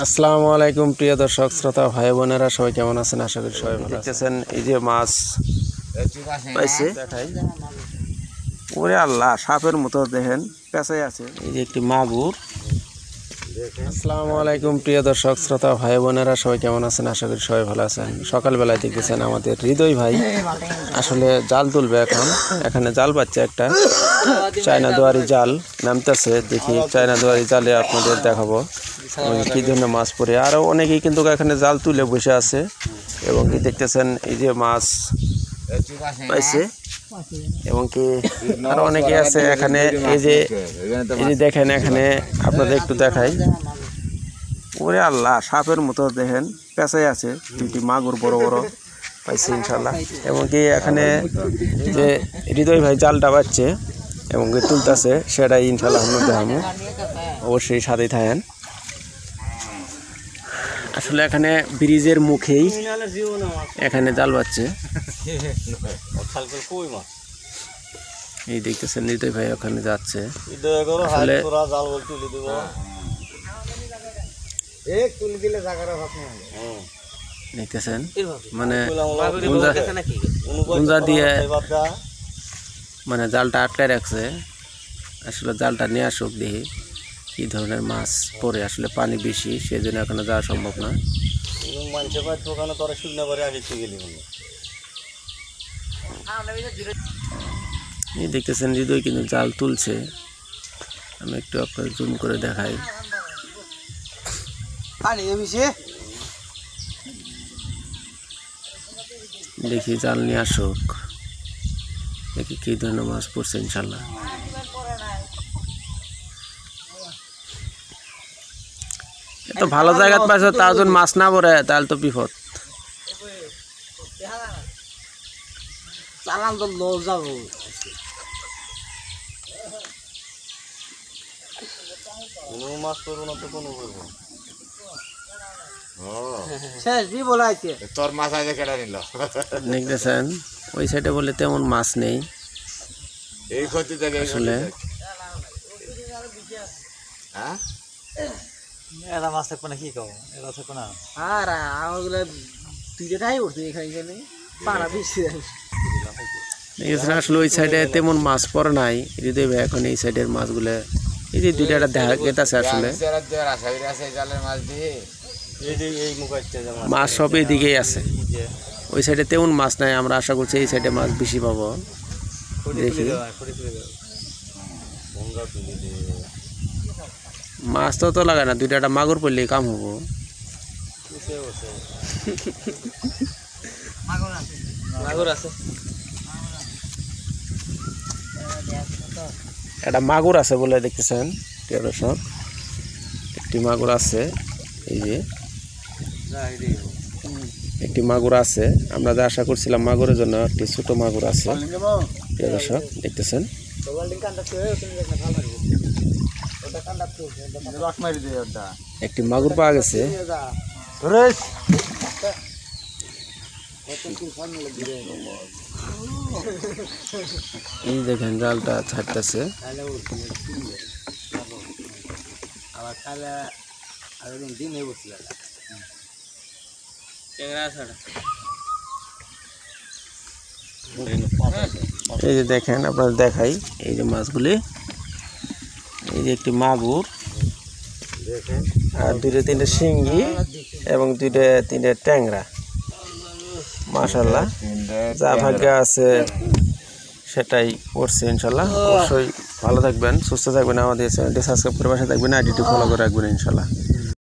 আসসালামু আলাইকুম প্রিয় দর্শক শ্রোতা ভাই বোনেরা সবাই কেমন আছেন? আশা করি সবাই ভালো আছেন। এই যে মাছ পাইছে দেখাই, ওরে আল্লাহ সাপের মতো দেখেন পেঁচাই আছে। এই যে একটি মাগুর। আসসালামু আলাইকুম প্রিয় দর্শক শ্রোতা ভাই বোনেরা সবাই কেমন আছেন? আশা করি সবাই ভালো আছেন। সকালবেলায় দেখতেছেন আমাদের হৃদয় ভাই আসলে জাল তুলবে। এখানে জাল পাচ্ছে, একটা চায়না দুয়ারি জাল নামতেছে। দেখি চায়না দুয়ারি জালে আপনাদের দেখাবো কি ধরনের মাছ পড়ে। আরও অনেকেই কিন্তু এখানে জাল তুলে বসে আছে এবং কি দেখতেছেন এই যে মাছ পাইছে এবং কি আরো অনেকে আছে এখানে। এই যে দেখেন, এখানে আপনাদের একটু দেখাই, ওরে আল্লাহ সাপের মতো দেখেন পেঁচাই আছে। দুইটি মাগুর বড় বড় পাইছে ইনশাল্লাহ। এবং কি এখানে যে হৃদয় ভাই জালটা পাচ্ছে এবং কি তুলতেছে, সেটাই ইনশাল্লাহ আমরা দেখাবো। অবশ্যই সাথেই থাকেন। আসলে এখানে ব্রিজের মুখেই এখানে জাল পাচ্ছে। এই দেখতেছেন হৃদয় ভাই ওখানে যাচ্ছে। আসলে দেখতেছেন মানে গুঞ্জা দিয়ে মানে জালটা আটকায় রাখছে। আসলে জালটা নিয়ে আসুক, দেখি কি ধরনের মাছ পড়ে। আসলে পানি বেশি, সেই জন্য এখানে যাওয়া সম্ভব না। এই দেখতেছেন হৃদয় কিন্তু জাল তুলছে। আমি একটু আপনাকে জুম করে দেখাই। দেখি জাল নিয়ে আসুক, দেখি কি ধরনের মাছ পড়ছে ইনশাল্লাহ। এত ভালো জায়গা পাইছো, তার জন্য মাছ না পড়ে তাহলে তো বিপদ। চালান তো লস যাবো। কোনো মাছ করবো না তো কোনো করবো। শেষ বি বলাইছে তোর মাছ আগে কেটে নিল। দেখতেছেন ওই সাইডে বলে তেমন মাছ নেই। এই ক্ষতি থেকে আসলে হ্যাঁ এটা মাছ থাকবে না, কি কও এটা থাকবে না। আর আমাগুলো দুইটাই উঠছে এখানে পানা বেশি। দেখতেছেন আসলে ওই সাইডে তেমন মাছ পড়ে নাই। হৃদয় ভাই এখন এই সাইডের মাছগুলো, এই যে দুইটা দেখা গেছে আসলে মাছ সব এইদিকেই আছে। ওই সাইডে তেমন মাছ নাই, আমরা আশা করছি এই সাইডে মাছ বেশি পাবো। দেখি মাছ তো লাগে না, দুইটা মাগুর পড়লেই কাম হবো। একটা মাগুর আছে বলে দেখতেছেন প্রিয় দর্শক, একটি মাগুর আছে। এই যে একটি মাগুর আছে। আমরা যা আশা করছিলাম মাগুরের জন্য একটি ছোট মাগুর আছে প্রিয় দর্শক, দেখতেছেন। একটি মাগুর পাওয়া গেছে। এই দেখেন জালটা ছাড়তেছে। এই যে দেখেন, আপনার দেখাই এই যে মাছগুলি। এই যে একটি মাগুর, আর দুইটা তিনটে শিঙ্গি এবং দুইটা তিনটে ট্যাংরা। মাশাআল্লাহ, যা ভাগ্য আছে সেটাই করছে ইনশাল্লাহ। অবশ্যই ভালো থাকবেন, সুস্থ থাকবেন, আমাদের চ্যানেলটি সাবস্ক্রাইব করে পাশে থাকবেন, আইডিটি ফলো করে রাখবেন ইনশাল্লাহ।